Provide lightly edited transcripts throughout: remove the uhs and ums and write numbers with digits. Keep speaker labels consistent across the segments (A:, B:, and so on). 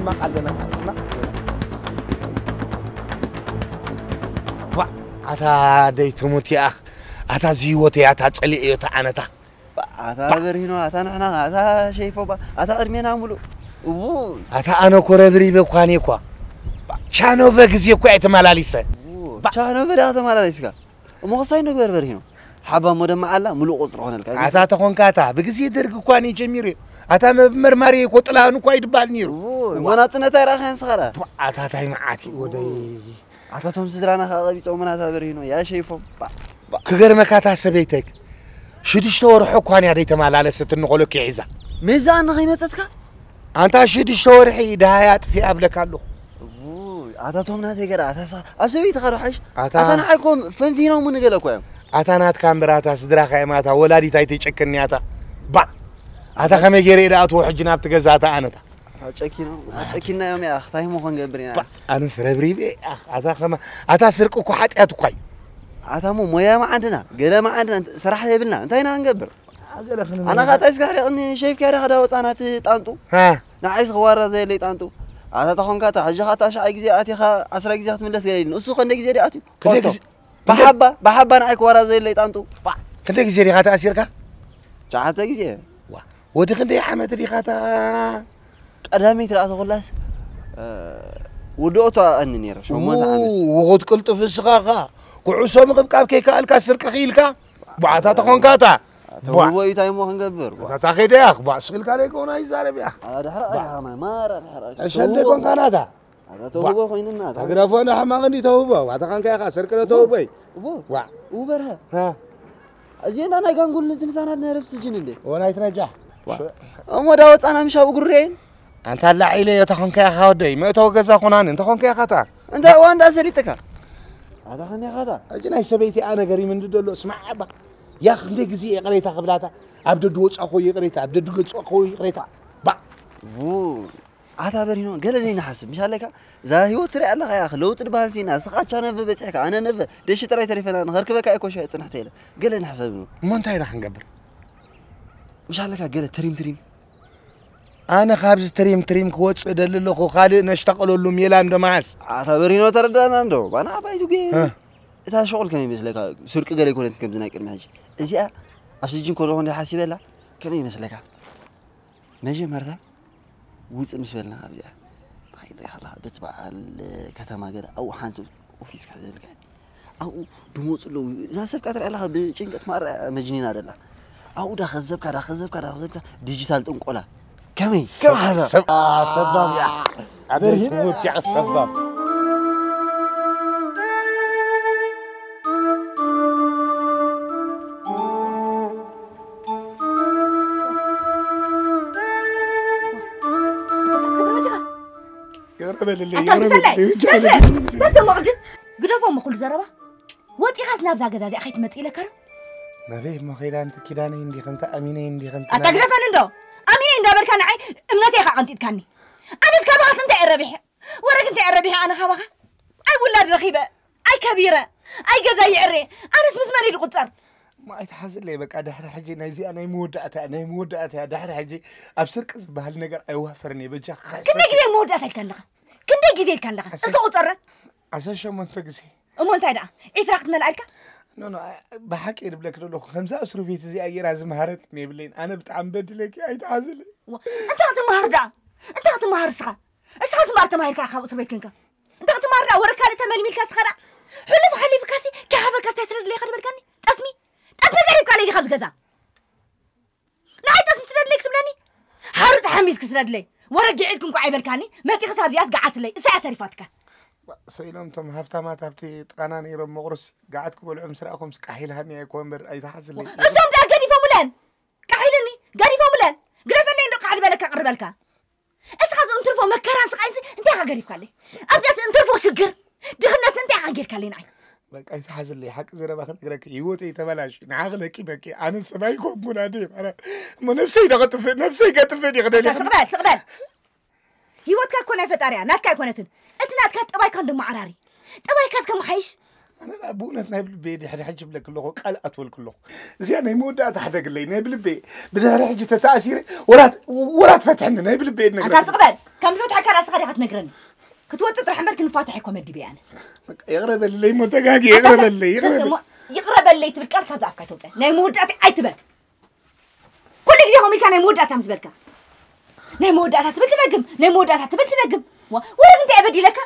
A: ما قالنا وا أتا ديت موتي أخ أتا زيوتي أتا تسألي إيه تعنتا
B: أتا برينو أتا نحنا أتا شايفه با أتا أرمينا ملو
A: أتا أنا كوربري بقاني كوا شانو فكزي كوا إتمالاليسه
B: شانو فري إتمالاليسك ومقصين نقدر برينو حبا مدام على ملو قصر هون الكلام
A: أتا تكون كاتا بكزي درك كواني جميري أتا مرماري كوتلا نكوا يدبال نيرو
B: مناطنا تراخين صغرا
A: أتا تاي معاتي ودي
B: أتا توم سدرانا خاغبي صومنا تابرينو يا شايفهم
A: كغير مكاتا سبيتك شديش تور حكواني هذي تمال ستنقولك عزة
B: ميزان غيمتك
A: أنت شديش تور حي دهايات في قبلك الله
B: أتا توم ناتي قرا أتا أسبيت خروحش أتا نحكم فين فينا من قالكوا
A: أتا نات كاميراتا سدرا خيماتا ولادي تايتي تشكنياتا با أتا خمي جري داتو حجنا بتجزاتا أنا
B: أشكينا يوم يا أخ تاي مو خنقبرينا
A: أنا سربري بي أخ أتا خما أتا سرقو كحات أتوقعي
B: أتا مو مويا ما عندنا قلا ما عندنا صراحة يبلنا أنت هنا هنقبر أنا قاعد أسكح إني شايف كاره هذا وأنا تانتو
A: ها
B: نعيش خوارة زي اللي تانتو أتا تخون كاتا حاجة خاطر شيء جزء أتي خا عشرة جزء من السجين أسوق عندك زي أتي بحب أنا خوارة زي اللي تانتو
A: عندك زي خاطر أسيرك
B: شحاتك زي
A: ودي خندي عمت دي خاطر
B: أدامي ترى أتقولس ودوتا أنني رش
A: ما تعمل وقد قلت في الصغاغة كعصام غبكاب كيك الكسر كخيلك بعثها تكون كاتا
B: هو يتايمو هنقبر
A: تاخذ يا أخ باسقيل كاريك ونا يزارب يا أخ
B: هذا حرق ما رح
A: أشهد لكم كان هذا
B: توبة خوين الناس
A: تقرفون حماغني توبة واتقان كيا خسر كلا توبة
B: وا وبرها
A: ها
B: زين أنا كان نقول لزمسان نرب سجن اللي
A: ونا يتنجح
B: أما داوت أنا مش هقولين
A: أنت هلا عيلة يتخون كيا خاودي ما توجز خنان أنت خون كيا خطر
B: أنت وين داسريتك هذا خني هذا
A: أجينا سبيتي أنا قريب من دول اسمع أبا يا أخي عندك زي قريتها قبلاتها أبدا دوتش أخوي قريتها أبدا دوتش أخوي قريتها با
B: هذا برينو قال لي نحسب مش هلك زاهيو ترى الله يا أخي لو تربال سينا سقط أنا في بتحكي أنا نف ليش ترى فلان غير كذا كأيكو شيء تنحتيله قال لي نحسب
A: ما أنت راح نقبر
B: مش هلك قال تريم
A: أنا خابز تريم كوتس دلله لخو خالي نشتغل له ميلان دماس
B: هذا برينو ترى ده عنده أنا عبايتو جي إذا شغل كم يمسلك سرق قال يكون كم زناك المهجي إزاي أفسجين كلهم اللي حاسب له كم يمسلك ماجي مرة وز مسبلنا أبدا خير خلاص بتبع الكتمة كده أو حانتو أوفيس كذا لك أو دموت له إذا سبك ترى الله بشنقة مرة مجنين هذا لا أو ده خزبك ديجيتال تنقله كم هذا
A: سباب يا أبدا تموت يا السباب يا رب اللي
C: ده مقدم قدفهم كل زربة وطي خاص نبزا غزازي اخي تمطي لك
A: نبي ما خيل انت كيداني اندي خنت امينه اندي خنت
C: اتغرفن اندو امينه اندا بركان عي امنتي خا انت كاني انا اسكبخت انت عربيح ورق انت عربيح انا خبخ اي ولاد رخيبه اي كبيره اي غزا يعري انا اسمس مني القطر
A: ما يتحزن لي بقى دحر حجي نايزي انا مودعتها دحر حجي ابسرق بهال نجر ايوافرني بجا خاص
C: كنت جدي مودعتها كان لك كنت جدي كان لك انت قطر
A: عشان شو منتقسي
C: امونت هذا اسرقت ملالك
A: نو بحكي لك له خمسة أسرو فيت زي أي راز مهارتني بلين أنا بتعم بدلك يا يتعزل
C: أنت هتمهر ده أنت هتمهر سخا إيش هتمهر تمهر كأخو سبيكنك أنت هتمهر ده وركالة تملي ملك سخرة حلف كاسي كهذا كاس تسرد لي خلي بركاني اسمي غريب قال لي خبز جزا نعيد اسمي تسرد لي كسبلاني حارت حميس كسرد لي ورجعتكم كعي بركاني ما تيخس هذه قعدت لي ساعة تعرفاتك
A: سيلهم تم هفتا ما تبتي تقناني رم مغرس قعدت كل عمر سرقكم سكحيل هني يكون بر أي تحصل لي
C: رسم ده قري فملان كحيلني قري فملان قرفني إنه قاعد بالك قرب بالك اسخذ انترفو مكران سقايس انت غريب قال لي ابدأ انترفو شجر دخلنا انت غير كلينا
A: بك أي تحصل لي حق زي ما أخذت لك يوتي تبلاش نعغلك بكي أنا سمايكم مناديم أنا ما نفسي دغت في نفسي قت في يغدلي
C: سقبال هيوتك كنا فتاريا ناتك كنتن أنت ناتك تباي كان دم عراري تباي كاس كم حيش
A: أنا أبونا نايب البيت حد حجب لك اللغة قال أطول كله زين يمود أتحدق لي نايب البيت بدها حجة تأثير ولا تفتحنا نايب البيت
C: أنت أصغبل كم شو تحكي على صغري هتنقرني كنت تطرح مرك نفاتح كوميدي بيانا
A: يغرب اللي متجاجي يغرب اللي
C: يغرب اللي تبكر كذا أفكار توته نايمود أي تبك كل اللي هم كان نايمود أتمس بركة نايمود أتبت نجم نايمود أتبت نجم ولا أنت أبدي لك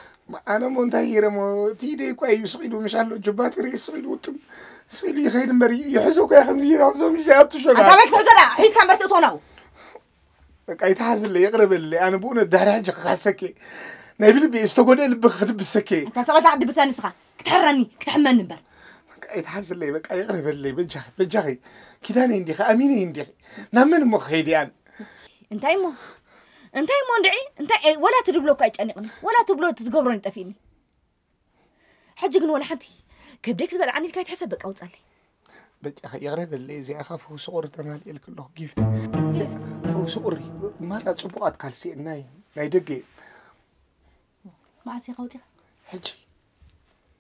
A: أنا منتهير مو تيدي كويس صغير مش على جبات رئيس صغير وتم صغير يخيل مري يحسوك يا خمسين عزوم مش جابت شو
C: أنت ما تحضر حيث كان بس تونو
A: أي تحس اللي يغرب اللي أنا بقول الدهر حاجة خاصك نبيل بيستقول اللي بخد بالسكي
C: أنت سويت عندي بس نسخة كتحرني كتحمل نبر
A: أي تحس اللي بك أي يغرب اللي بجخي كده أنا عندي أمين عندي نمن مخيدي أنا
C: أنت أيمو ندعي أنت ولا تدبلو كأجنقني ولا تبلو تتقبرني تفيني حجة ولا حدي كبدك تبل عني الكاي تحسبك أو تصلي
A: بجخي يغرب اللي زي أخاف هو صور تمام الكله جيفت هو صوري مرة صبغات كالسي الناي نايدقي
C: ما عسي قوتي
A: حجي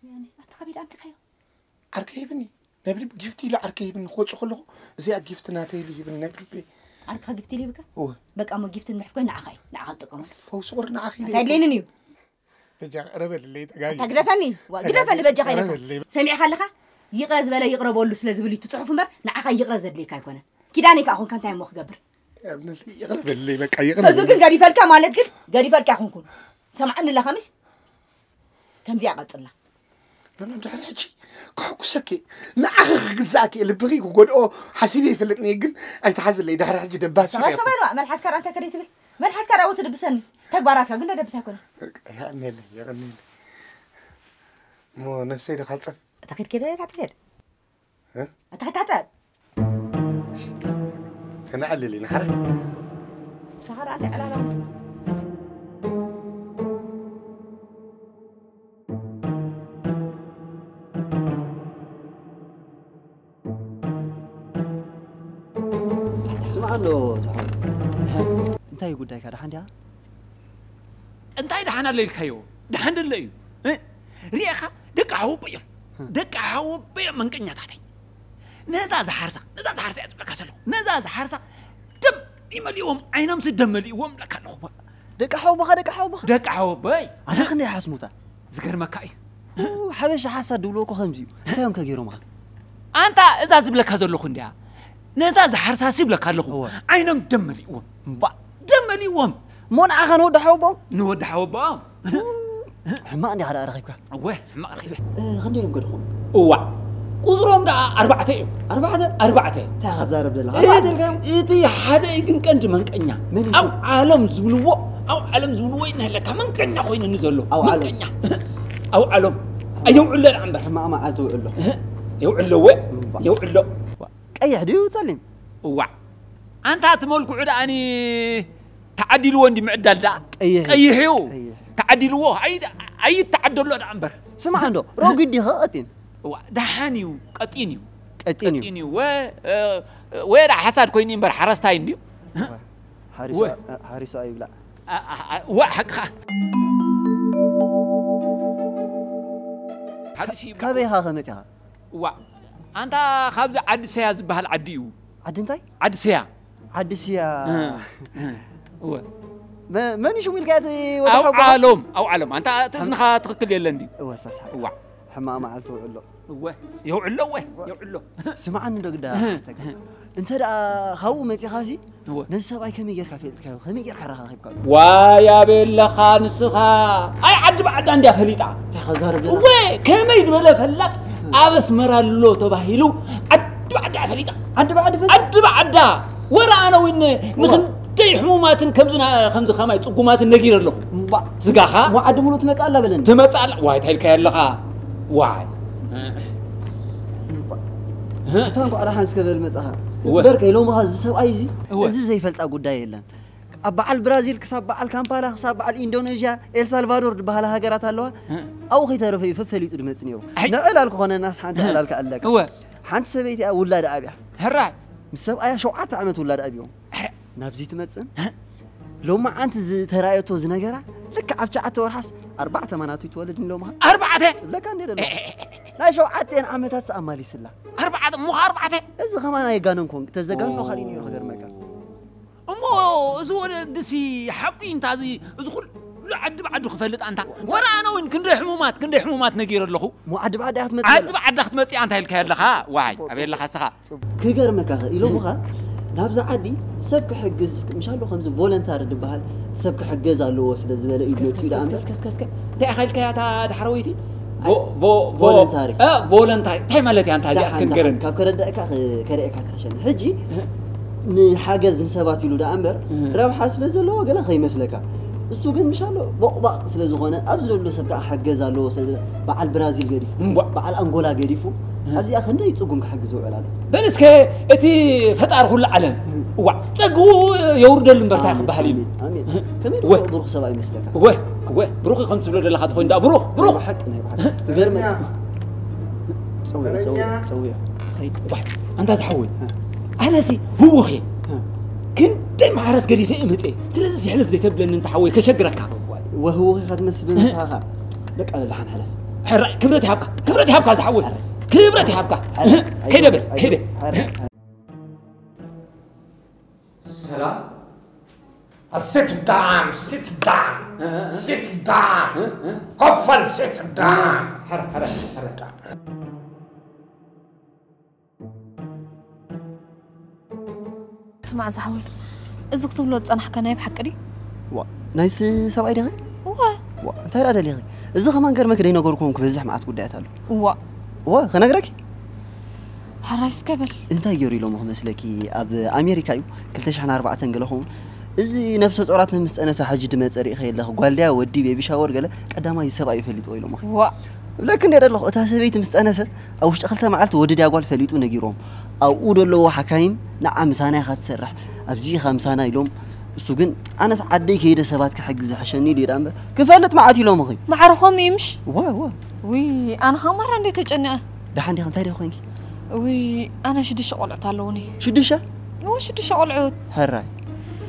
C: يعني أتخبي أنت خيو
A: أركيبني نبي جفتي لا أركيبني خود شغله زي جفت ناتي لي بن نبي
C: أركها جفتي لي بك
A: هو
C: بك أما جفت المحكوين نعخي نعخدكم
A: فهو صور نعخي لي
C: تايلين نيو
A: بجا ربل اللي تجاي
C: تقدفني وقدفني بجا خيرك سمع خلخه يقرز بلا يقرب ولو سلازبلي تصحف مر نعخا يقرز لي كايكونه كيداني كاخون كان تايم مخبر
A: يا ابن اللي يغرب اللي بك يغرب
C: لكن غادي فلكا مالت كد غادي فلكا كون سمعني لا خمس كم دي عقصلا
A: انا دحر حجي كوكو سكي نعخ غزاكي اللي بغيك وقول او حسيبي يفلقني جن اي تحز اللي دحر حجي دباسي
C: صبر ما الحسكر انت كريت بل ما الحسكر او تدبسني تكباراتك قلنا دبسها كون
A: يا نيل يا نيل مو نفسي دخل صف
C: تاخذ كده تعتقد
A: ها
C: تعتقد
A: انا علي لي نحر
C: سهر انت على لون
B: اسمع له صاحبي انت يقول دايك هذا حندها
D: انت هيدا حنا اللي الكيو ده حند اللي ريخا دك عوبيم من كنيا تحتي نزاز حرسة لك هسلو نزاز حرسة دم يمليهم عينهم سدم مليهم لك النخبة
B: دك حوبة
D: أنا
B: خلني حاسموتا
D: ذكر مكاي
B: حبش حاسد دولوكو خمسي تايم كغيرو ما
D: أنت إذا زبلك هزلو خندها نزاز حرسة سيبلك هلو عينهم دم مليهم
B: مون عخا
D: نود حوبة
B: ما عندي على رغيبك
D: واه ما رغيبك
B: خليهم قدخون
D: قزرهم دا أربعة
B: تاخذ بالله
D: إيدي حدا يمكن كنت من كنيا أو عالم زبلوه إنه لك من كنيا خوين نزلوا أو عالم أيوع له العنبر
B: ما عالتو
D: يوع له
B: أي حديو تسلم
D: أنت هتملك عدا أني تعدلوا عندي معدل دا أي حيو تعدلوا أي تعدلوا العنبر
B: سمع عنده روقدي خاطين
D: دحانيو قطينيو وين حسد كوينين بر حرستا عندي
B: حارس اي لا
D: وحق
B: كابيها خمتها
D: انت خبز عد سيا زبحال عديو
B: عد انتي
D: عد سيا
B: ماني شو ملقاتي
D: او عالم انت تزنخا تخكل يلندي
B: واساس حما ما عالتو
D: يوعلو
B: سمع عنه دقدا انت دا خاو متي خاسي نسب اي كمي يركا فيلك كمي يركا رخايبك
D: ويا بالله نسخا اي عد بعد عندي فليطه
B: تخزر
D: وي كمي يدبل فلك ابس مرالو تباهيلو عد بعد فليطه عد بعد ورا انا وين نخن دي حمومات كمزنا خمس خماي صقومات نغير له سغاخا
B: وعد مولو تمطالا بلن
D: تمطالا واي تايلكا يلخا واي
B: تانكو على حنس كبل مصها برك يلوم هذا سب ايزي ازي زي فلطا غداي يلن ابعال برازيل كسب بعال كامبالا كسب بعال اندونيسيا ال سالفادور بحال هاجرات الله او خي ترفي ففليطو دمصنيو نقلال كونه ناس حنت حلالك علك
D: هو
B: حنت سبيتي ولاد ابيا
D: هراي
B: مسب ايا 7 عمت ولاد ابيو نابزي تمصن لو ما انت ترايتو زنغرا لك عبشعة ورحس 4 مناتو يتولد من لومها
D: 4
B: لك عندي لا لا شو عتين عمتات سأمالي سلا
D: 4 مو 4
B: إذا كمان يجانونكم تزجانو خليني يروح غير مكان
D: أمو زور دسي حقي أنت هذي زخل لا عد بعد خفلت أنت ورا أنا وين كندي حمومات نجير له
B: مو عد بعد أخت متي
D: عد بعد أخت متي أنت هالكهر لها واعي أبي لها سخاء
B: كجر مكان إلو مخا نابز عادي سبك حجز مش هالو 5 فولنتار دبهال سبك حجز على وسط الزبالة
D: كس ده أخيل كياتا دحرويتي
B: فولنتاري
D: فولنتاري تاي مالتي أنت هذي أسكن كرن
B: كاب كردك كريك عشان حجي نحجز نسبات يلو ده أمبر روح سلزلو وقال خي مسلكا السوق مش هالو بق سلزخانة أبزل له سبك حجز على وسط مع البرازيل قريفو مع الأنغولا قريفو هذه أخذنا يتسوقون كحجزوا على
D: بنسك أتي فتار كل عالم وعتقو يورد المبرتاح بحليم
B: آمين كمين بروح سباي مسلك
D: وه بروح 5 بلاد اللي خاطفين ده بروح
B: حق غير ما سوي
D: واحد أنت زحول أنا سي هو خي كنت معرض قريفة إمتى تلازم يحلف دي تبلن أنت حوي كشجرك
B: وهو قد مسبن مساخة لك على اللحن حلف
D: حرق كبرتي هبكا زحول كبرتي هبكا كده سلام
A: sit down قفل sit down
D: حرق
E: اسمع زحول إذا كتب له أنا حكى نايب حكري
B: نايس سبعي دقيقة أنت هلا دليل إذا كمان قرر ما كده ينقركم كبزح معك قديت هلو خلنا نقرأك
E: حرايس قبل
B: أنت يجري له مسلكي أب أمريكا كلتش حنا 4 تنقلهم إذا نفس الصورات أنا سحاج دمت أريخ يلا قال لي ودي بيبي شاور قال قدامه يسبع يفلت ويلو ما لكن يا الله أتحسبيت مستأنست أو اشتغلت معلت ودي أقول فليت ونجيرهم أو أقول له حكايم نعم سنة خد سرح أبزي 5 سنة يلوم السجن أنا سعدي كيدا سبات كحجز عشاني لي رامبر كفالت معاتي لو مغي
E: معرفهم يمش
B: وي
E: أنا خمر عندي تجنأ
B: ده عندي خنتاري خوينك
E: وي أنا شدش أقول تعلوني
B: شدشة
E: شدش أقول عود
B: هراي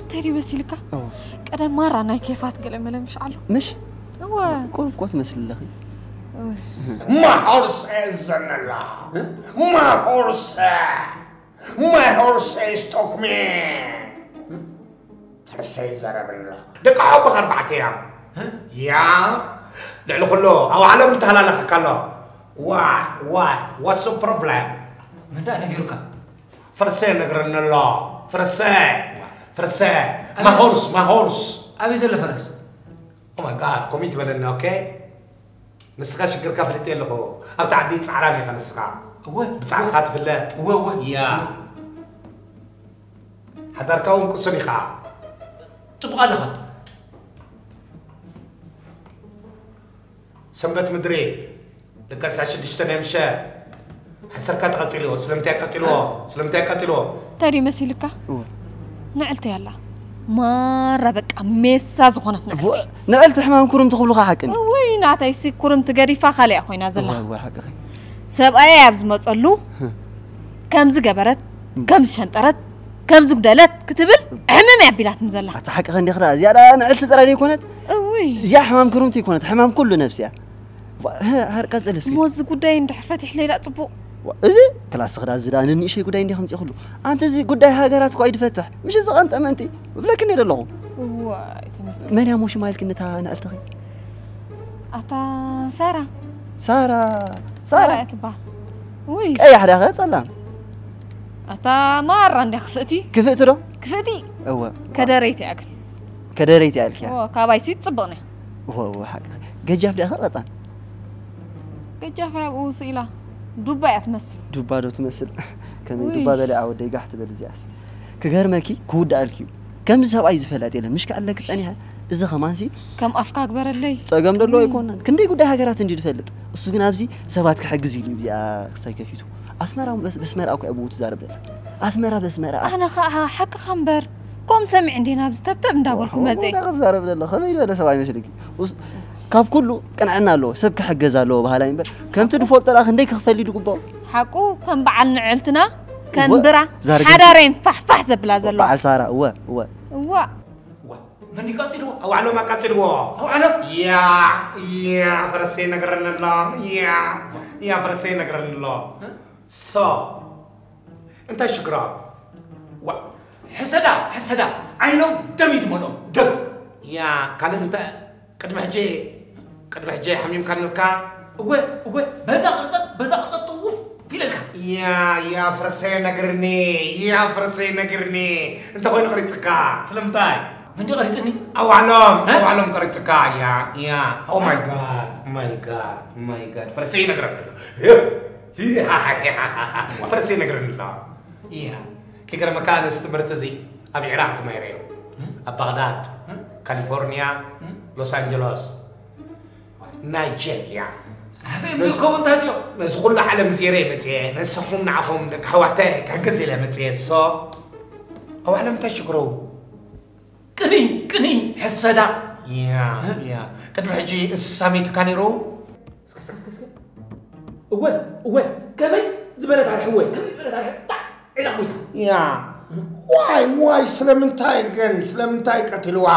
E: تري بسيلك أنا مرة أنا كيفات قل ملا مش علو
B: مش كل قوة مثل الأخي
A: ما هورس إذن الله ما هورس إستوك مين فرسي زرب الله دك حبك 4 أيام يا لعلو كله أو علم تهلا لك كله what's the problem
D: من ده نجرك
A: فرسي نجرن الله فرسي ما هورس
D: أبي زل فرس
A: oh my god كوميت ولنا أوكي نسخة شكر كافلتي له أو تعديت سعرامي خا نسخة بسعر خاتف اللات يا حضر كون كسوني خا
D: تبغى لخط
A: سمبت مدري لقى ساشد اشتني مشى حسركات قتلوه سلمتي قتلوه
E: تري مسيلك نعلت يلا مرة بقى ميسا زخونت
B: نعلت حمام كرم تخبلو حقني
E: وي نعتي سي كرم تقريفا خالي أخوينا زلا
B: هو حق أخي
E: سبقى يابز متصلو كم زقبرت كم شنطرت كم زقدلت كتبل حمام يعبيلات نزلا
B: حتى حق خلني خلاص زيادة نعلت ترى لي كونت
E: وي
B: زي حمام كرمتي كونت حمام كله نفسي هركز الاسكي
E: موز قداي ندح فتح لي لا طبو
B: إذا كلاس خلاص زدان إني شيء قداي إني خمسة خلو أنت زي قداي هاجرات قايد فتح مش إذا أنت أمانتي لكن يلا لهم من يا موش مالك إنتها أنا ألتقي
E: أتا
B: سارة
E: أتبع وي
B: أي حدا خد سلام
E: أتا مرة عندي خفتي
B: كفئت له
E: كفتي
B: هو
E: كدريتي أكل
B: كدريتي عليك يا
E: هو كابايسي تصبغني
B: هو حق جاف لي خلطان
E: جاف يا أبو سيلا دبا تمثل
B: دبا تمثل كم دبا ذا عود يقحت بالزياس كغرمكي كود الكيو كم سبع يزفلات يلا مش كأنك تسأنيها إذا خماسي
E: كم أفكار كبر اللي
B: تقام دلوا يكونن كندي قد هاجرات ندي تفلت السجن أبزي سبات كحجزي لي بزي سايكفيتو أسمر بس مر أو كأبو تزارب له أسمر بس مر
E: أنا حق خمبر كم سمع عندنا بستبتب نداولكم مزي
B: أنا تزارب له خميل ولا سبع مسلكي كاب كله كان عنا له سبك حجزا له بهالاين بر كم تدفول ترى خنديك خفلي دقبا
E: حقو كم بعلنا عيلتنا كان برا حدارين فح زبلا زلوا
B: بعل سارة
D: من يقاتلوا
A: أو على ما قاتلوا
D: أو على
A: يا فرسي نقرن الله يا فرسي نقرن الله أنت شكرا
D: حسدا عينهم دم يدمنهم دم
A: يا كان أنت قد محجي حميم كان لك
D: هو بزا قرطت طوف في لك
A: يا فرسي نقرني أنت وين قريتك سلمتاي
D: من دي قريتني
A: أو علم قريتك يا أو ماي جاد فرسي نقرن فرسي نقرن الله يا كيقرا مكان استمرتزي أبي عراق تميريو بغداد كاليفورنيا لوس أنجلوس نيجيريا
D: مسكم انتهزيو
A: مسخول عالم زيري متي نسخون نعهم حواتي كجزيله متي أو علم تشكرو
D: كني حسدا
A: يا قد حجي سامي تكانيرو
D: هو كمي زبلت على حوي كمي زبلت على إلى موت
A: يا واي سلمنتاي قتلوا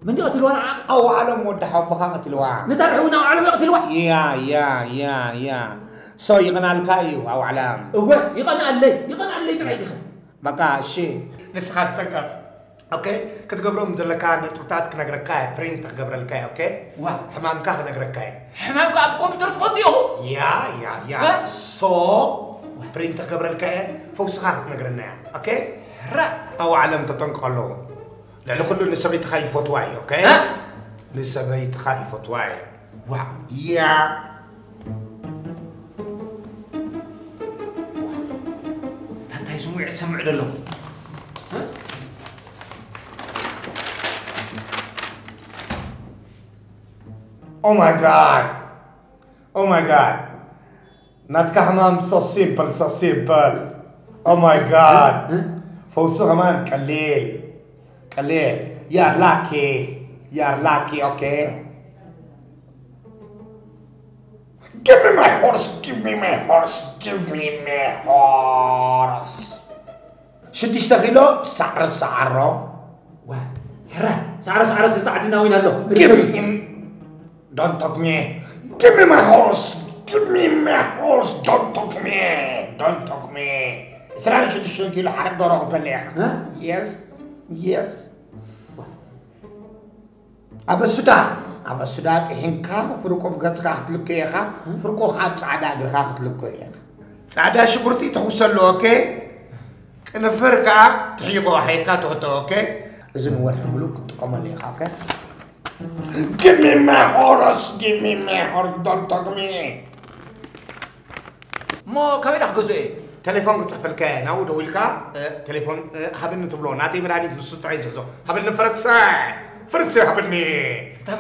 D: من دي قتلوا أنا
A: أو علم ودحوا بخا قتلوا
D: نتابعونا علم يقتلوا
A: يا سو يغنى الكايو أو علام
D: هو يغنى علي تبعي
A: بقى شيء نسخات تنقل اوكي كتقبرهم زلكا نطبطات كنغركاي برينت قبرلكاي اوكي حمامكا كنغركاي
D: حمامكا بكمبيوتر تفضيو
A: يا سو برينت قبرلكاي فوسخا كنغرنا اوكي او علم تتنقلو لأن كل نسبي تخايفوت واي اوكي نسبي تخايفوت واي يا
D: انت يسمع له
A: Oh my god. Not كمان so simple. Oh my god. فوسو كمان قليل. You're lucky, okay? Give me my horse. شد يشتغلو سعره.
D: سعره ستعدينا وين هلو
A: Don't talk me. Give me my horse. Don't talk me. سرعة شد الشنكي لحرق دورة بليخ. Yes. أبا السودان إحنكا فرقو بغتك أحتلك يخا فرقو خاب سعادة أقرخا أحتلك يخا سعادة شبرتي تخسلو أوكي كنفرقا تحيقو حيكا تحطو أوكي إذن هو الحملوك تقوم ليخا أوكي Give me my horse. Don't talk me.
D: مو كمين أحجزه
A: تليفون قصف الكائن أو دويلكا تليفون هبني تبلو ناتي مراني بنص تعيزه هبني فرسة هبني Give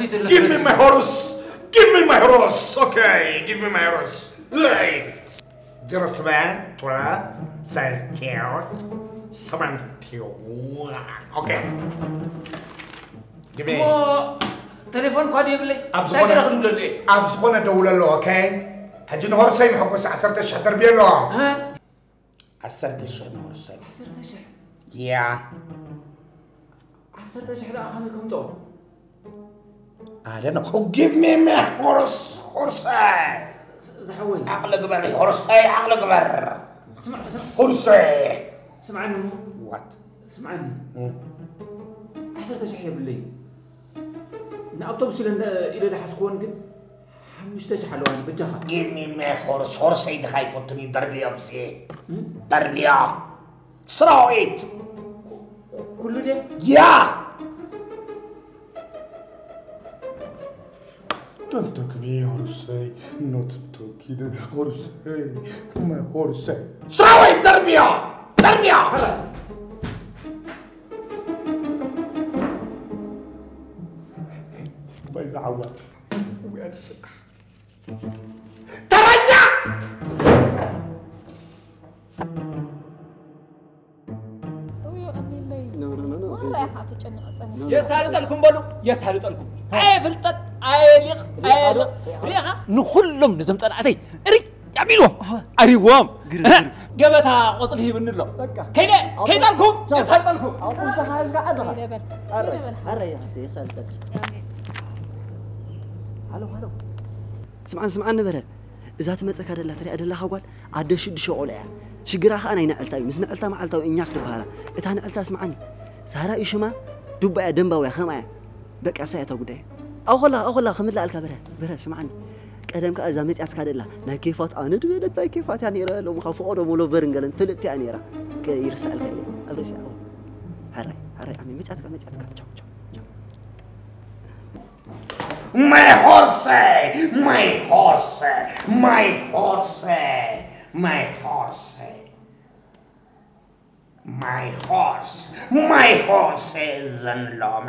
A: me my horse. Okay, give me my horse. Like 07 12 71 Okay.
D: مو تليفون كادي بلي
A: أبزخونا دولة له أوكي هجين هورسي محقوس 10 شهر بيلو ها 10 شهر هورسي
D: 10 شهر
A: يا
D: 10 شهر أخامكم تو
A: I don't know give me my horse
D: زحوي
A: عقل قبر عقل قبر
D: اسمع
A: هورسي
D: سمعني
A: وات
D: سمعني 10 شهر بالليل نأطبس إلى حسكون قد مش تشحلوان بجها
A: give me my horse يدخل يفوتني دربية بسي دربية سراويت
D: كله ده
A: Don't talk me horsey, not talking horsey, my horsey. سراويت دربية بيزعوا ويأنسك ترنيا
D: يسهل طلكم أي فلتت أي ليق ريخا نخلهم نزم طلعتي ري يعملوا أريوام جبتها وصل هي من الله كيدا لكم يسهل لكم
B: أقول لك عايز قاعدها هري يا أختي يسهل لك هلو سمعان نبرة إذا تمسك هذا لا ترى أدلة خقول عاد شو عليها شجرة أنا ينقلتها مس نقلتها مع التو إني أخرب هذا إتها نقلتها سمعني سهرة إيشما دب دم بويا خمعة بك أسيت أقولي أو خلا خمد لا الكبرة برا سمعني قدم كأذا متأكد هذا لا نكيفات أنا دبلت نكيفات يعني را لو مخافوا أو مولو فرنجلن فلت يعني را كيرسل كلي أبرز أو هري عمي متأكد
A: My horse, my horse, my horse, my horse, my horse, my horse is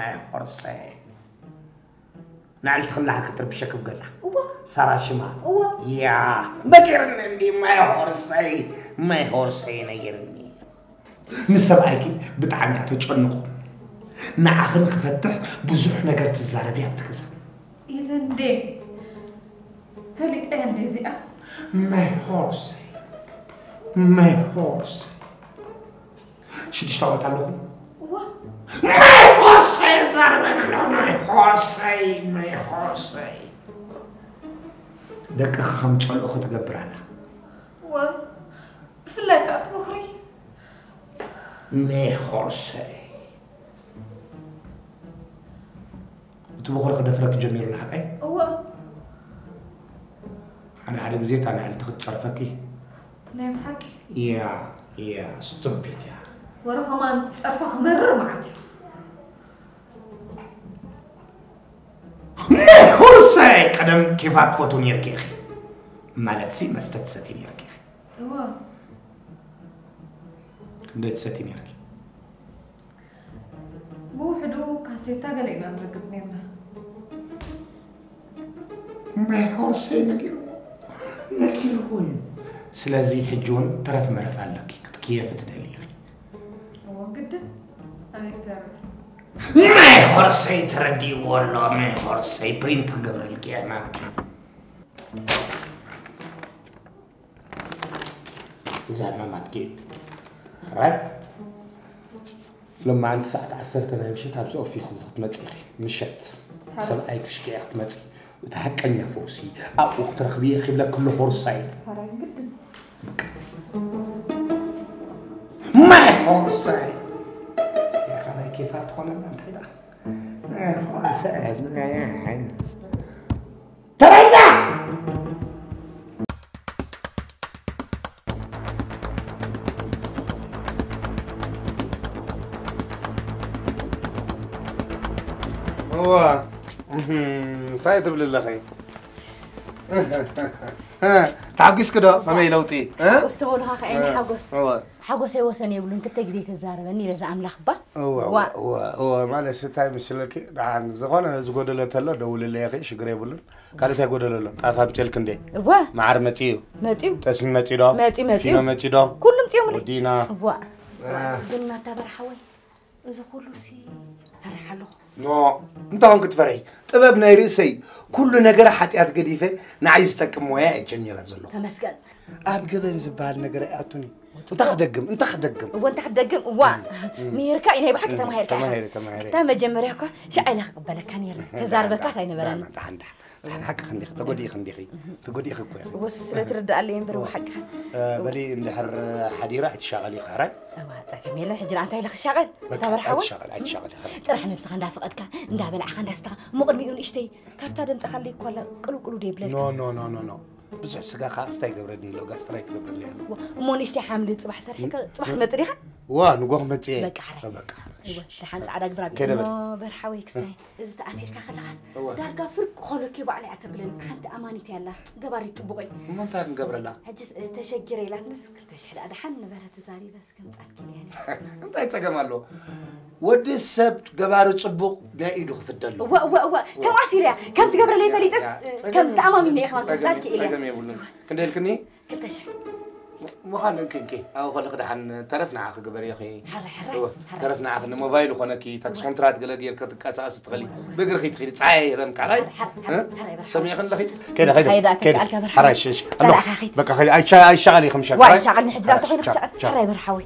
A: my horse. نعلت خلاها كتر بشكل بجزع. صار شما. يا نجرني my horse نجرني. نسبعك بتعمي أتوجهنكم. نعخن كفتح بزح نجرت الزربية بتكسر.
E: إيرندي فلك أندي زئة
A: my horse شو تشتغل تعلقون؟ my horse زربنا my horse لك خمس على أخت قبرنا
E: فلك أتبخري
A: my horse تبغى خلق دفرك جميل الحقي؟ أنا على جزيت أنا على تاخد صرفكي.
E: نعم حكي.
A: يا stupid يا.
E: وراه صرفه مرة معتي.
A: ما هو سايق أنا كيف أتفوتون يركي أخي. مالتسي ما استتستين يركي أخي. كندت ستين يركي.
E: بوحدو كاسيتا قلينا نركز نيرنا.
A: ما هو سايق نكيرو سلازي حجون ترى ما رفعلك كيف تدلي
E: قد أنا كتابك
A: ما هو سايق تردي والله ما هو سايق برينت قبل الكيامة زاد ما تجيب راي لما عند ساعة 10 أنا مشيت هبز أوفيس زغت متسخي مشت سمعك شكي أخت متسخي وتحكني فوسي أو أخت رخبي أخي بلا كله هورساي ما هورساي يا أخي كيف أدخل أنت هنا ما هورساي ترينا هو طيب بالله خي تعقس كده ما يلوتي
C: ها استولها خيني حقوس يوسن يقولون كنت جديت الزاربني لازم أملخ با
A: هو معلش تاي مش لك عن زغنا زغود له تلا دول اللي يخي شجري يقولون قالت يقول له أفهم تلكن دي مع متيو تسلم متيو فينا متيو
C: كلهم تيوم
A: ودينا
C: قلنا تبر حوي إذا كله سي فرح له
A: نو انت هون كنت فرحي طببنا يرسي كل نجر حتيات قديفه نعيزتك مويا جميله زلو
C: تمسكن
A: اب جبن زبال نجر اتوني انت خدقم
C: وانت خدقم ميركا اني بحكي تماهيركا تم جمريكا شعينا قبلك كان يرن كزاربك ساينا بلان
A: نحن حق خنديخ تقولي اخي كويس
C: بس لا ترد علي برو حقها
A: بلي اندحر حديره تشغل يقرا
C: كميلا حجر انت لك الشغل تبر حوي
A: تشغل
C: ترى حنا بس خندا فقدك اندا بلع خندا استا مقدم يقول اشتي كافتا دم تخلي كل قلو دي بلاد
A: نو بس سقا خاص تايقبرني لو قاسترايت قبر لي
C: مون اشتي حامل صباح سرحك صباح مطريخه
A: نقوم متي
C: بقى ايوه دحان صعدك برا برحوي كستاي اذا تاثيرك خلاص دارك فرق خلك بعلي اتبلن حتى امانتي الله قباري طبقي
A: ما انت نقبر لا
C: حجز تشجري لا تمسك تشحل دحان برا تزاري بس كم صعدك يعني
A: انت يتقمالو ود السبت قباري طبق نايدو خفدلو
C: كم عسيريا كم تقبر لي فليتس كم تاماميني اخوان صارك
A: الي كندلكني
C: كنت شحل
A: مخان كنكي أو خلق دحن ترفنا عاق قبر يا أخي
C: حري
A: ترفنا عاق موبايل وخناكي تاكس كونترات قال لي كتك أساس تغلي بقر خيت خيت تعايرن كعراي سمي خن لخي كده كده حراي شيش بقى خلي أي شغلي خمسة
C: واي شغلني حجرات غير حراي برحوي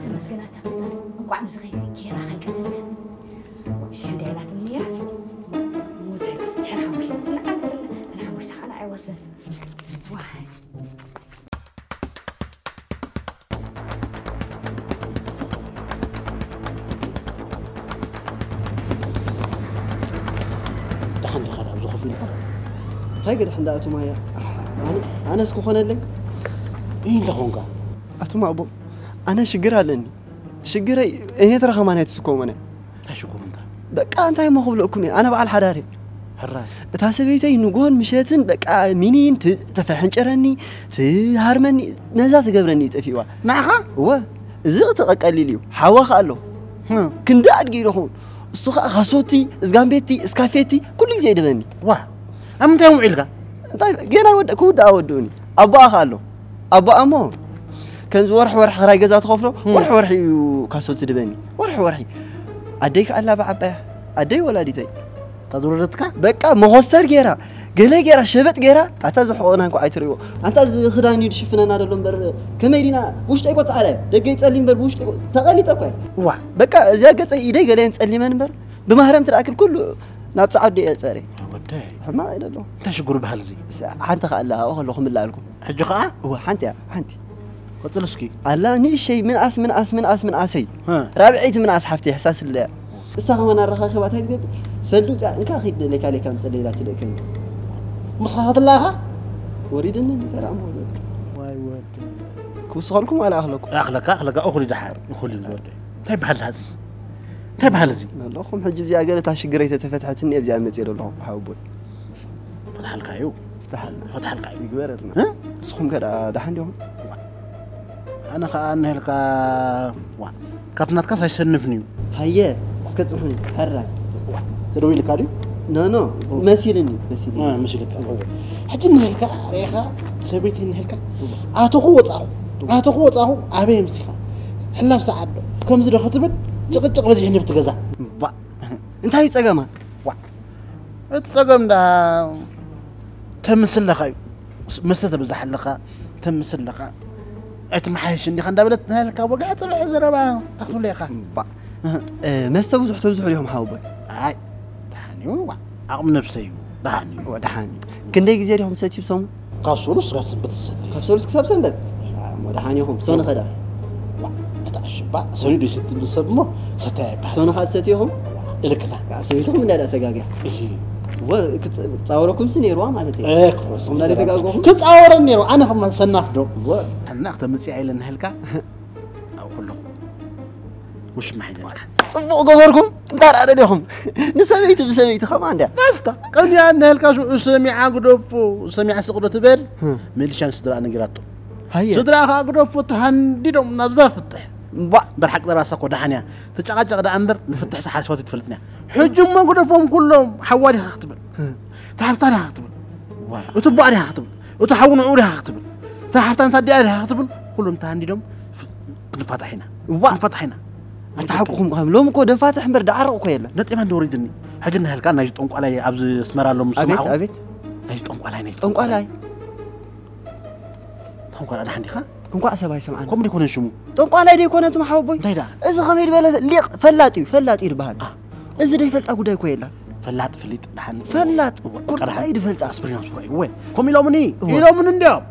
C: تمسكنا تفتح وقعد صغير كيرا خنك شو عندي على الميرا مو ده شرح مش أنا مش تخلى عوزن واحد
B: دحن خلاص بزخفني خايق دحن داتو مايا أنا اسكو خنا لي
A: إيه لهونك
B: أتو أبو أنا شجرها لني شجري إيه ترى خمانة تسكو منا
A: تشكر أنت
B: بقى أنت ما خبلكم أنا بعد حراري
A: حراي
B: تحسبيتي نقول مشيتن بقى منين تفحن شرني في هرمني نزات قبرني تفيوا
A: نعها
B: هو زغت قليليو حواخ قالو كندا ادغي رخون السوق خاصوتي اسغامبيتي اسكافيتي كل شيء يدبني
A: واه أم تيوم عيلك
B: طيب جينا كود اودوني ابا خالو ابا امو كان ورح خراي جزات خوفلو ورح كاسوت دبني ورح اديك الله بعبا ادي ولاديتي
A: تزورتك
B: بقى مخستر غيرا قلي غيرا شبت غيرا اتا زخونا انكو ايتريو انت خداني يشفننا دلون بر كميدينا وشت ايقط على دغ يصلي بر وشت تقليت اكو
A: وا
B: بقى ازا قص ايدي قلي نصلي منبر بمهرم تراكل كله ناب صعد يصري
A: وداي
B: حما ايدلو
A: تشغر بهالزي
B: حنت خالها او خلوكم الله لكم
A: حج خا
B: هو حنت
A: قتلسكي
B: الله ني شيء من اسي رابعيت من حفتي احساس الله استخدمنا الرخاخبات هيك سلوت انك اخيد لك عليك مصليلات لك
A: مصحات الله
B: وريدنا اللي ترى امو
A: واي ود
B: كوسخلكم على اخلكم
A: اخلك اخري دحار اخري الورد طيب هذه
B: والله خم حجب زي قالت شقريت تفتحتني ابزي امصير الله حاوبوي
A: فتح لك ايو فتح لك ايو
B: يقبرتنا ها سخم كده دحن اليوم
A: انا خان هلك وا كفنات كاس يسنفني
B: هيا اسكتصحوني حرا
A: تروي لك علي
B: نو مسيرني
A: مسيرك حتى نهلك ريخا سبيتي نهلك اتخو وصاخو ابي مسيخا حلاف سعد كم زي خطبت جقجق بزي هني بتغزا
B: با انت هاي صقما
A: وا تصقم دا تمثل لك مستت بزحلقه تمثل لك اتمحيش اني خندبلت نهلك وقعت بحزربا تاخذ لي خا
B: با مستوزح توزح اليوم حاوبي
A: هاي دحاني وا اقم نفسي دحاني
B: كندي غزي لهم سيتي بسوم
A: كابسولس غتثبت السدي
B: كابسولس كسب سنبت دحانيهم سون خدا
A: وا اتعشبا سوري دي ست بسمو ستايب
B: سون خد سيتيهم
A: الكتا
B: سويتهم من هذا تغاغا و تصاوركم سنيروا معناتها
A: ايه
B: صوم داري تغاغو
A: كتصاور نيرو انا كمان سنافدو انا اخت مسي عيلن هلكا او كله وش ما حيدلك
B: صبوا غوركم دار عليهم نسميت بسميت خماندا
A: باستا قال يا ان هلكا شو سميع غدفو سميع سقدو تبل ميلشان سدرا نغيراتو
B: هيا
A: سدرا غدفو تهنديدم نبزا فتح
B: با
A: برحق دراسك ودحنيا تشقاجق دا امبر نفتح حاسبات تفلتنا حجم ما غدفهم كلهم حوالي هختبل تحفتنا هختبل وتبعري هختبل وتحون عوري هختبل تحفتن تدياري هختبل كلهم تهنديدم نفتحنا
B: انت حقكم لوم كو دفاتح امبر دعرق كو يلا
A: نطيما نوريدني حجنا هلكا ناجي طنقلاي ابز اسمرالهم سمعوا
B: ابيت
A: ناجي طنقلاي طنقلا دحندي خا
B: كنكو سباي سمعان
A: كم يكون شمو
B: طنقلاي دي كونت محاوبي
A: انتيدا
B: اذا خميد بلا ليق فلاطي يربحان اذا دي فلط غداي كو يلا
A: فلاط دحن
B: فلاط كل عيد فلط
A: اسبرنا وي كم يلومني انديو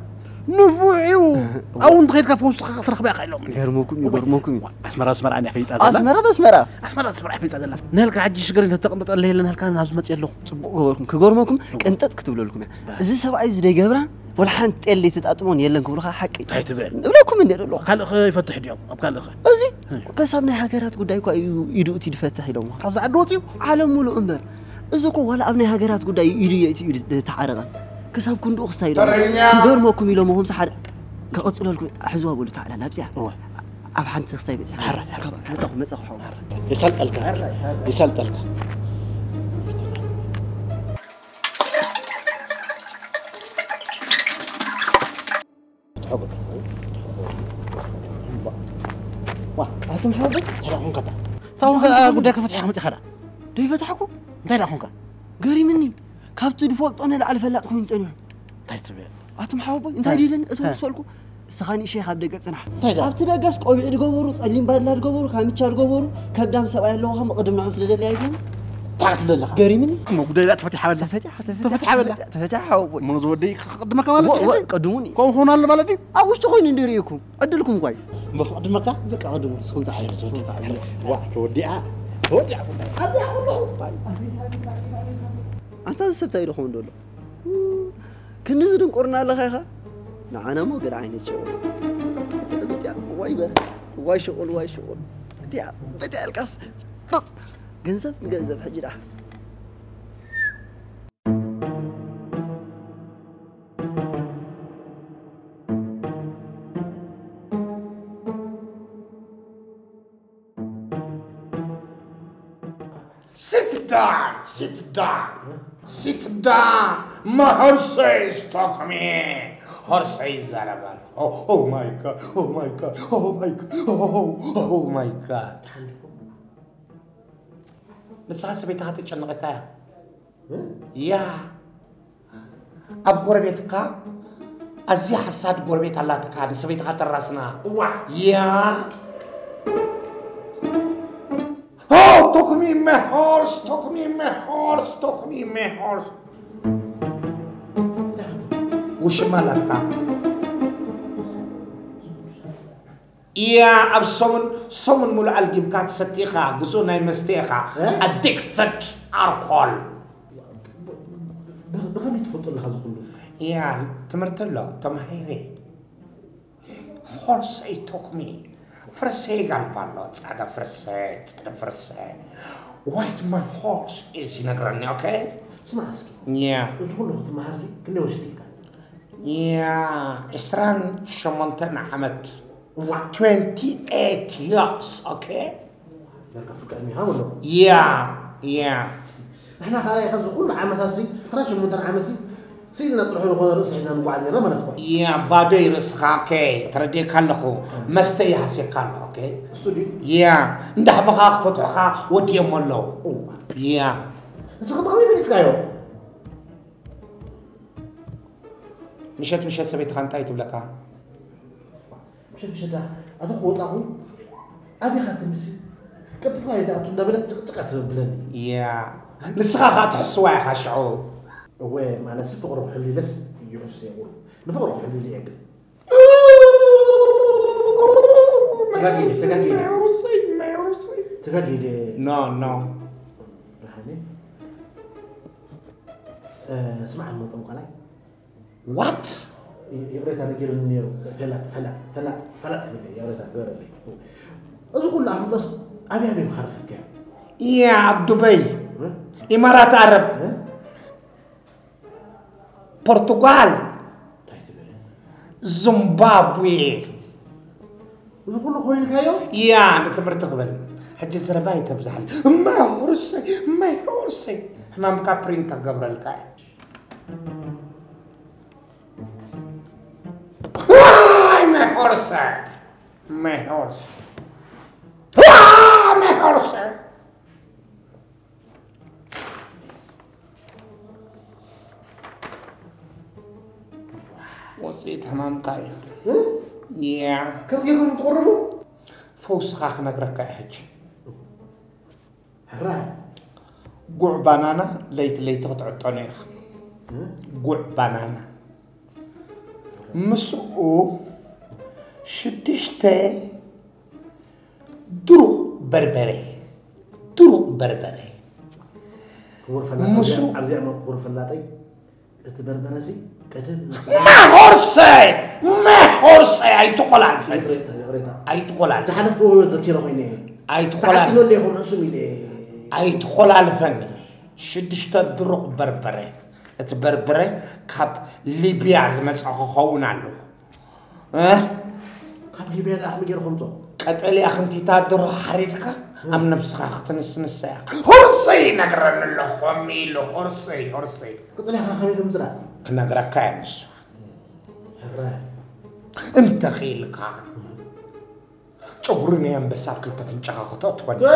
A: نفوعيو او نتخيل كفوس ترخبي خيلهم
B: يغرموكم
A: اسمر انا خيط اسمر خيط ازلا نهلك حجي شغر انت تقمط الله لنا هلكا ناز مصيلو
B: صبو غوركم كغرموكم قنطط كتبلو لكم ازي سبعي زي غبران ولا حنت اللي تطاطمون يلن كبرخا حقي
A: تايتبل
B: بلاكم ندلو
A: خلق يفتح ديو ابقال اخ
B: ازي كسبنا حاجات غداي كو يدوتي يفتح يلوم
A: ابز عدوتي
B: عالم مولو امبر ازكو ولا ابني حاجات غداي يدي تعارغان كسب كندو خسايلو كغرموكم يلومهم صحر كقصللكم احزوا بقول تعالى نابزيا اب حنت خساي بيت حر مصخ حور
A: يسلطلك
B: أنتم حاولت؟
F: هلا هون كذا تاون كذا قد ذاك فتح أحمد خدا
B: دي فتحكم؟
F: انتهي لهون كذا
B: قاري مني كابتن ديفولت أنا اللي على فلات خوين تسألون
F: تايتبه
B: أنتم حاولوا أنت هديلن أسوي سؤالكم سخاني شيخ عبد الجاد صنح
F: طيب.
B: عبد الجاد قوي تجبروا تعلم بعد لا تجبروا كم تجبروا كبدام سبعة لو هم قدمنا عن سلسلة اللي هيكون
F: تعرف بالله
B: قاري مني
F: مو قد لا تفتح ولا
B: تفتح ولا تفتح أو
F: من زودي قدمك ولا
B: قدموني
F: كون هون على بلدي
B: أوش تقولين نديريكم أدلكم قوي
F: بس قدمك
B: بقى قدموني سكون تعالى سكون تعالى
F: واحد تودي
B: أنت السبت أيلو خون دولة كنز دون قرنا لخيها معنا مو قد عيني شغل واي بره واي شغل بدي القص جنزب حجرة
A: Sit down. My horse is talking me. Horse is Arabal. Oh my God. Oh my God. لسه سبيت هاتي تشنغتها. يا. أب قربيتك. أزي حساد قربيت الله تكاني سبيت هات الراسنا. يا. Oh, took me my horse. وش مالك؟ يا أب someone مول الجيمكات ستيخا جزونا يمستيخا addicted alcohol.
F: بغني تحط لها كله.
A: يا تمرتلو تمهيري. Horse it took me. فرسي قال بالله هذا فرسي Wait my horse is ينقرني أوكي
F: اسمع اسكي
A: يا
F: تقول له تمهرتي كنا وش ليك
A: يا إسران شمنتنا عمت 28 years أوكي
F: ذاك فكر أمي هاولو
A: يا
F: إحنا خلاص ياخذ كل عام ثاسي تراش المدن عامسي سيدنا تروح له رأس إحنا مقعدين رمى نتقول
A: يا بادي رسخ أوكي تردي كله مستي حسي كله أوكي
F: السودي
A: يا ندح بخاخ فتحها ودي ملو يا
F: إذا كم خميس بنيت كايو
A: مشيت سبيت خانتاي تبلكها
F: مشيت ده هذا هو طاقم أبي خاتم مسي كنت رايد أتون دبلت تقطع بلادي
A: يا لسخا تحسوا خشعو
F: هو ما نسيت تغرق حلي بس يحس يقول نفرق حلي لي أجل تلاقي
A: نو
F: رحمي اسمع الموضوع قالي
A: وات
F: يقريت انا كيلو نيرو فلات يا ريت غير لي اقول له افضل ابي مخرخك
A: يا عبد دبي امارات عرب برتغال زيمبابوي
F: ويقول له خويا الكايو
A: يا نتمرت قبل حجي زرباي تبزحل ما هورسي حمام كابرين تقبر الكاي ما هورسي وصيت حمام كاي يا
F: كيف يقولوا تقربوا
A: فوس خاخ نقرك حج
F: حرام
A: قوع بانانا ليت تقطعوني قوع بانانا مسؤو شدشتي درو بربري
F: مسؤو عزيز غرفة اللاتي تبربرسي كدم
A: ما هورسي اي تقول عن فن اي تقول عن
F: تحنف هو ذكيره وينه
A: اي تقول عن
F: اللي هم عصمي لي
A: اي تقول عن فن شدشت درو بربري تبربري كاب ليبيا زمت خوون عنه
F: كاب ليبيا احمد يرخمته
A: قتلي اخنتي تادرو حريرك ام نفسك اختنس هورسي نقرن له خمي له هورسي
F: قلت لها خليك مزرعه
A: نقرا كاينس
F: حرام
A: انت خيلك شغرني أم بس أكل تفنشها خطوط
F: قدامي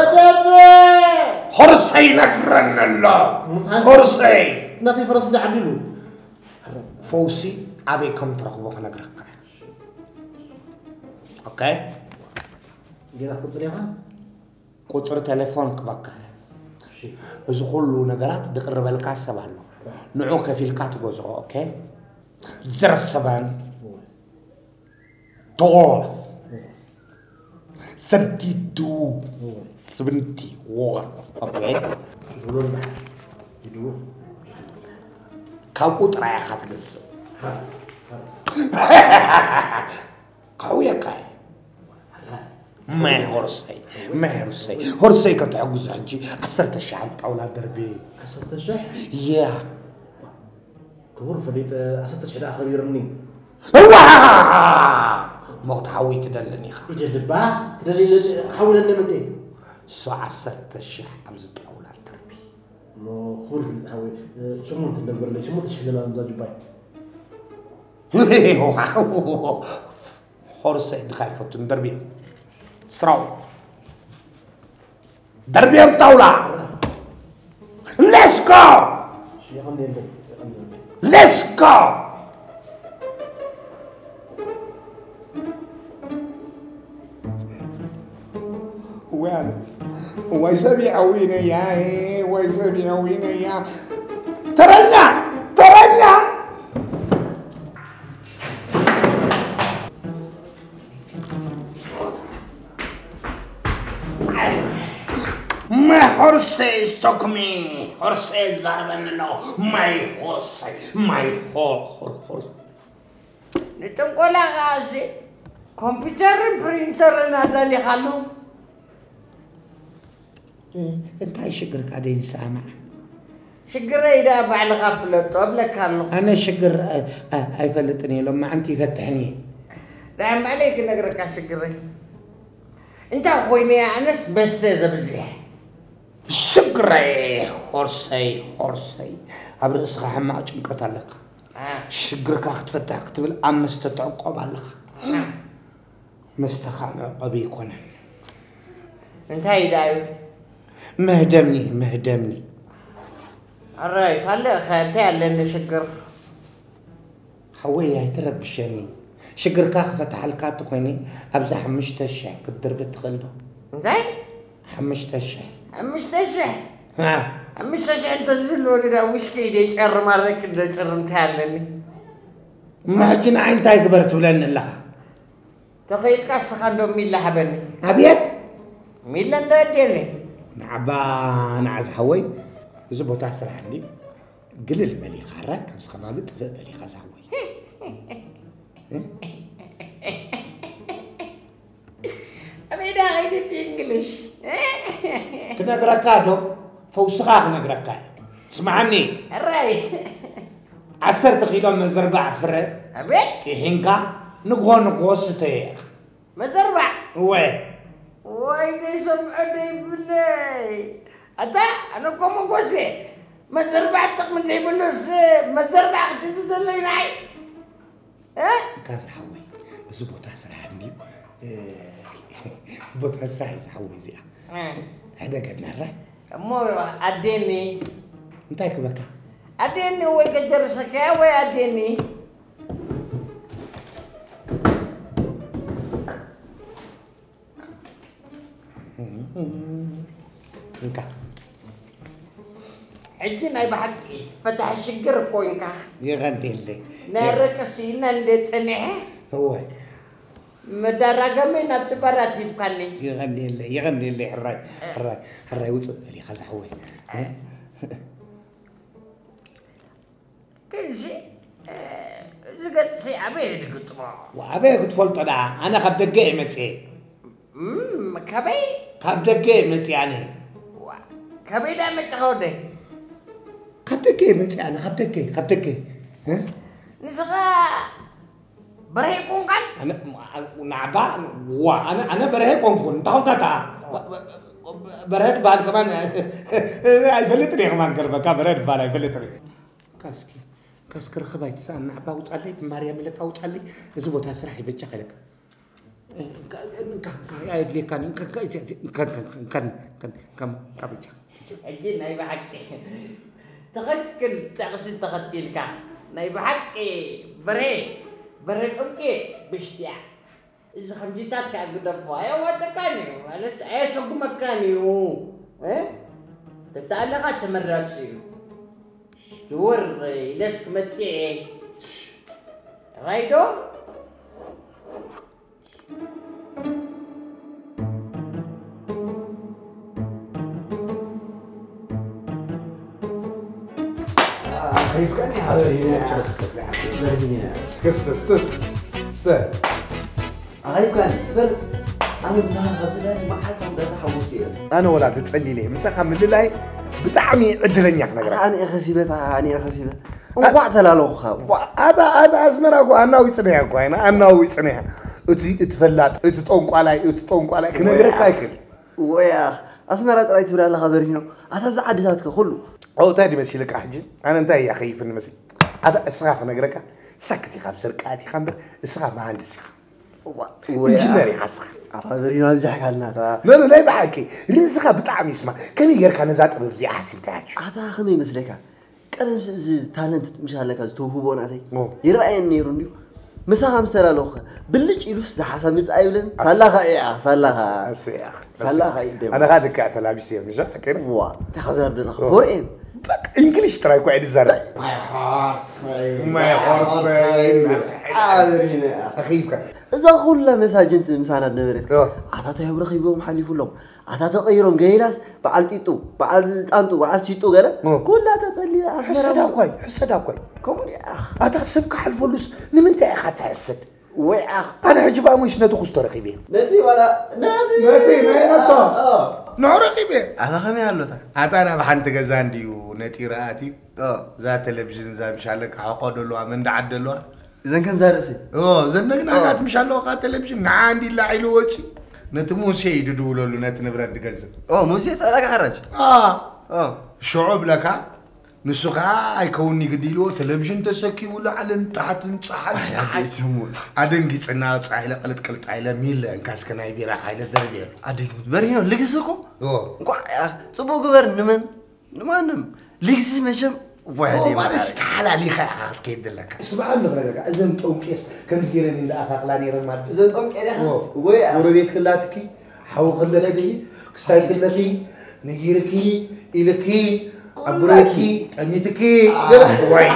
A: هرسي نقرن الله هرسي
F: ناتي فرس ده عدلو
A: فوسي أبيكم ترغبوا نقرك أوكي
F: جينا قطريها
A: قطر تليفونك بقى إذا كله نقرات دقرب الكاسة بالله نعوك في الكات جزء أوكي زر السبان طول سنتيدو سبنتي وور أوكي
F: يقولون يدو
A: كم قطر يا خات جزء قوية كاي ما هرسي هرسي كتعوز هجي عصرت الشعب أولاد دربي
F: عصرت الشح
A: يا
F: كبر فديت عصرت الشح آخر يرمني
A: ما تحاوي تدلني خا
F: يجلب بقى تدلني حول النمتين
A: سو عصرت الشح أبزت أولاد دربي
F: ما خور حاول شو ممكن نقول لي شو ممكن تشحن لنا نزاج باي
A: هرسي خايفة تندربي سراو دربي بطاولة Let's go Let's go هو يسمعوين يا ويسمعوين يا ترنع ما هرسي اشتكمي هرسي زاربن له ماي هرسي ماي هرسي
G: نتقول غازي كمبيوتر برينتر نادا اللي خلو
A: انت هاي شقرك عدين سامع
G: شقر إذا بعد غفلة طب لك هلو
A: انا شقر هاي فلتني لما انت فتحني
G: نعم عليك نقرك على شقري انت اخويني يا انس بس زبزي
A: شقري هرسي ابرسخ حما ጭንቀት አለካ ሽግርካ ክትፈታሕ ክትብል አምስተ ተዕቆብ አለካ مستخانة أبي يكون
G: انتهي دايو
A: مهدمني
G: الرايك هلا خالتي على نشقر
A: حوي هاي تربشني شقر كاخ فتح الكات خويني ابزا حمشت الشح كدر بتخلو
G: زي
A: حمشت الشح
G: ها حمشت الشح انت زلو لي وش كيدي يشر مرك انت شرمت علني
A: ما جينا عين تاي كبرت ولن لها
G: تخيل كاس خندو ميلا حبني
A: ابيت
G: ميلا نديني
A: نعبا نعز حوي زبوتا سرح لي قلل ملي خراك بس خمالي تفق ملي خساوي
G: أبي دا غير تنجلش
A: كنا قركادو فوسخاك نقركا اسمعني
G: الراي
A: 10 كيلو مزربع فرة
G: أبي
A: تهينكا نقو ستي
G: مزربع
A: وي
G: دي سمعوني بالله أتا أنا قوم قوسي مزربع تقمن لي بلوس مزربع تزل لي ناي
A: كاز حوي زبوتا سرح عندي بوتا سرح يحوي زي هذا قد نرى
G: مو أديني
A: انتي كبكا
G: أديني ويقدر سكاوي أديني
A: انكا
G: عجنا بحقي فتح الشقر كوينكا
A: يغني لي
G: نارك سينا نديت سنعه
A: هو
G: مدرجة من أبتبرات يبكني
A: يغني لي حراي وصل لي خزحوي
G: كل شيء زقت سي عبيد قلت ما
A: وعبيد قلت فلت أنا خب دقي متي
G: كبي
A: خب دقي متي يعني
G: كبي ده متخودي
A: خب دقي متي أنا خب دقي ها
G: نسخة برهيكون كان
A: أنا نعبا أنا برهيكون كون تاون كاتا برهيت بعد كمان يفلتني كمان قلبك برهيت بعد يفلتني كاسكر خبايت سان نعبا وطالي بماريا ملك أو طالي زبوتها سرحي بتشخلك اللي كان كابتشا
G: أجي نايب حكي تغكل تغسل تغتيلك نايب حكي بريت أوكي بشتيا إذا خمجتات كأقدر فايا واتكاني ولا سوق مكاني تتعلقات تمراتي دور لسك متي رايدو
B: خايف كان يا حبيبي
A: اسكت
B: خايف كان تفل انا بزاف غبزلاني ما حتى تحوش لي
A: انا ولا تتصلي لي مسخه من الليل بطعمي عدلنيا نغرا
B: انا خسيبه وقعت لا لوخا
A: هذا ازمراكو انا ويصنيها كوينا انا ويصنيها اتفلات اتطنقالاي كنغرك ايكل
B: ويا اسمرا طرايت بلا الله خبرينو اتزع عدساتك كله
A: او تادي مسيلك احجي انا انت يا خيف المسي هذا اسراف نغرك سكتي خاب سرقاتي خمر اسراف ما عندي انجنيري خاصك
B: خبرينو ابزحك لنا
A: لا لا بحكي رزقها بطعم يسمع كم يغير كان زات بزي حاسب كاج
B: هذا خمي مسلك قلم تالنت مشالك توهبو ناتي يراين نيرو نديو مسا مسلا لوخ بلج يلوس زحسا مصاي بلن صلاخا يا صلاخا
A: انا غادك اعتلابيس يا مش حكينا
B: وا تخزر دنا فورين
A: بك انجليش تراي قاعد زار ما هورسين اخيفك
B: اذا كل مساجنت مسانا نبرت عطاته يبرخيبهم حليفولهم عطاته غيرهم جيلاس بعل تيتو بعل طانتو بعل سيتو غير كلها تصلي
A: حسدا كوي كومون يا اخ اتحسبك حلفلوس نمنت يا اخ تحسد وي اخ انا عجبا مش ندخل ترخيبي
B: نتي ولا
A: نتي ما نطا نعرخيبي
B: انا خمي هلوتا
A: انا بحنت غزانديو نتي راتي ذات تلفزيون زي مشالك عقدلوا من دعدلوا
B: اذا كم زارسي
A: زنقنا قات مشالو قات تلفزيون عندي لا عيلو وجي نتموسي يدولوا نت نبرد غز
B: موسي صراك حرج
A: شعوب لك نسخه ايكوني قديلو تلفزيون تسكيمو لعلن تحت صحاي ادنقي صنا صايله قلت عيله ميل انكاس كناي بيرا خايله دربير
B: اديت برينو لكسكو صبو غبر نمانم لكس مشم وعدي
A: ما استحلالي خاخ كيد لك اسمع نغرك اذن طونقيس كم تجيرن من اخلاقلاني رمال
B: اذن طونقيس وي
A: وربيت كلاتكي حو خلتكي كستاي كلتكي نجيركي الكي ابريكي انيتكي واي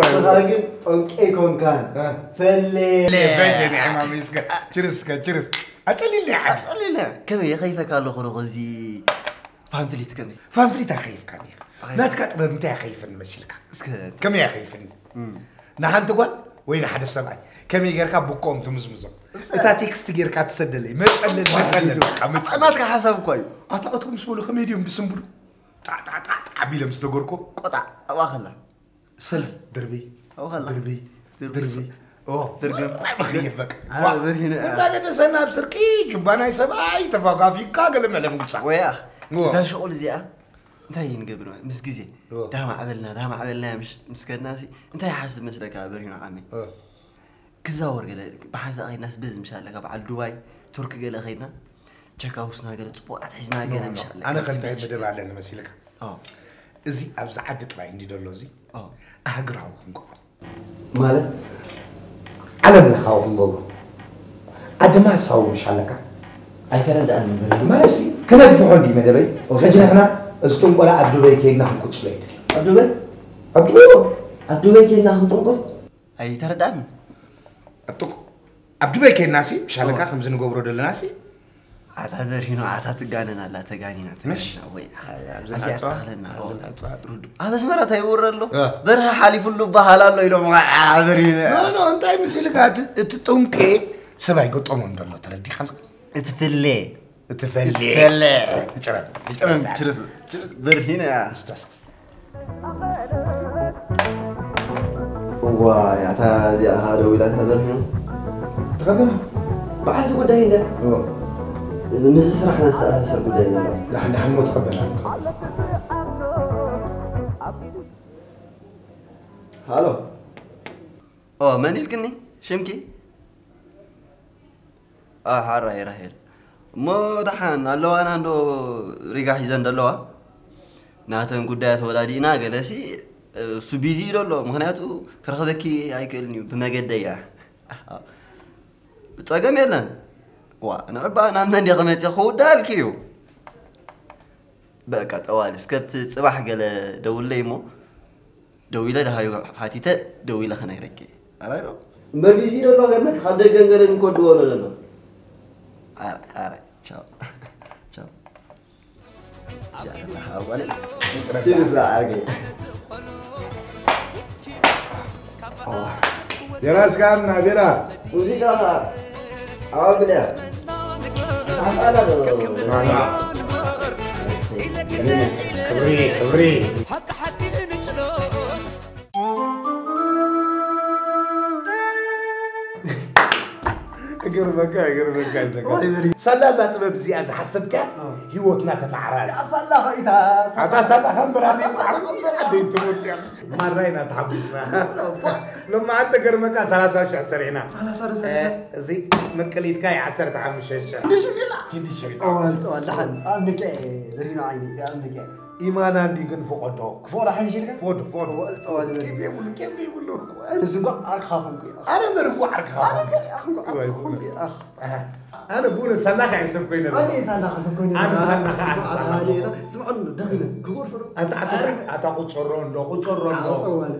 B: صراحه طونقي كون كان فلي
A: يا عم مسكا تشرس اتلي لي
B: كم يا خايفك على خروغزي فانفليت كم
A: فانفليت خايف كان لا تكتب متى خايف المسيلك كم يا خايف نحن تقول وين حد السبعي كم يجرك بكم تمزمزم اتا تكست جيرك تسدلي متسلل
B: انا تك حسب كوي
A: اطلعتكم سمولو خميديوم بسمبرو عبيله مستغوركو
B: قطع واخلا
A: سل دربي
B: واخلا
A: دربي
B: ترقم
A: بخيف بك
B: برهنا
A: انت قد سنا بسركي جبانا سبعي تفاقا فيك قلم على مقصع
B: ويا اخ اذا شغل زي انتي نقبل مس غزي دام عبلنا مش مسكناسي انتي حاسب مسلك برينا عمي كزاور قال بحاز اخي ناس بز مشالك بعد دبي ترك قال اخينا تشيك اوسنا قال صبوات حزنا قال مشالك
A: انا كنت مدب علينا مسلك ازي ابز عد طلع عندي دلوزي اهقراو نقول
B: مالك
A: علم الخاو نقول ادما ساو مشالك
B: اي كان ده
A: مالسي كنا دفعوا عندي مدبي خجنا احنا استم ولا عبدوبي كينا نكوت بيت
B: عبدوبي كينا نطنقل اي تردان
A: عبدوبي كينا ناسي مشالك خمس نغبرو دلناسي
B: عتابر هنا عتات تغاننا لا تغانينا
A: مش
B: وي انت اخلنا هذا زمرات يورلو برها حليف له بحالالو يلو عابر هنا
A: لا انت مسلك تطنقي سباي قطمو ندلو تردي خلق
B: اتفلي تشرس برهنا استاذ يا تازي هذا ولا تبرهنا
A: تقبلها
B: بعد قداي ده مز سرحنا سر قداي لا
A: نحن متقبلها
B: هالو من يلقني شمكي حارة هيرا مو دحان اللو أنا عنده رجع حزن دلوا ناتن قدات ولا دينا جلسي سبيزي دلوا مهناتو كرخبكي هيكلني بمجدية تاجم يلن وأنا أبغى أنا من يغمت يخود دالكيو بقى كتوال سكبت صباح قال دولة مو دولة ده هاي حاتيته دولة خنا يركي أرايرو
H: مربيزي دلوا كمان خدر كنغرن كود ولا لا
B: أراي ciao ciao ya Allah awal
H: cheers arge
F: Beras kan bera
H: musika awal bela sahala do
F: خبري قربك سلا ذات ببزي از حسبك هيوتنا تمعرال
H: صلى خيتا
F: حتى سلا هم برادي برادي تموت يا مرينا تحبسنا لما انت قربك 13 شهر سرينا 13 زي مكليت كاي 15 شهر كندي شغل
H: اول لحن عندك درينا عيني عندك
F: إيمانا ديجن فوق الدوق
H: فورا حنشيلك
F: فوق
H: كيف يقولوا انا زنقوا ارخافهم
F: أنا مرقوا أرخاف أنا بقول سلاخ يسمى كوينة
H: أنا سلاخ يسمى كوينة
F: أنا سلاخ
H: سمعوا دخلنا كبر فرق
F: أنت عسكري أتاكو تصرون لو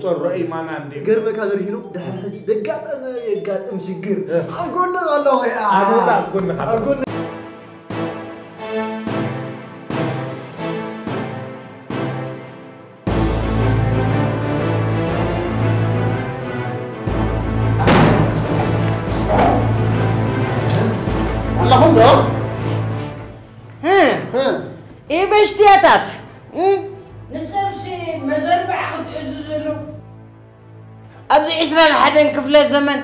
F: تصر إيمانا دي
H: قربك هذا هينو دحين حجي دقات أنا يقات مشقر أقول لك الله يا
F: أنا لا أقول لك اللهم
G: إيه باشتياتات نسبسي مزربع خد عزوزلو أبزي عسران حدا كفلة زمن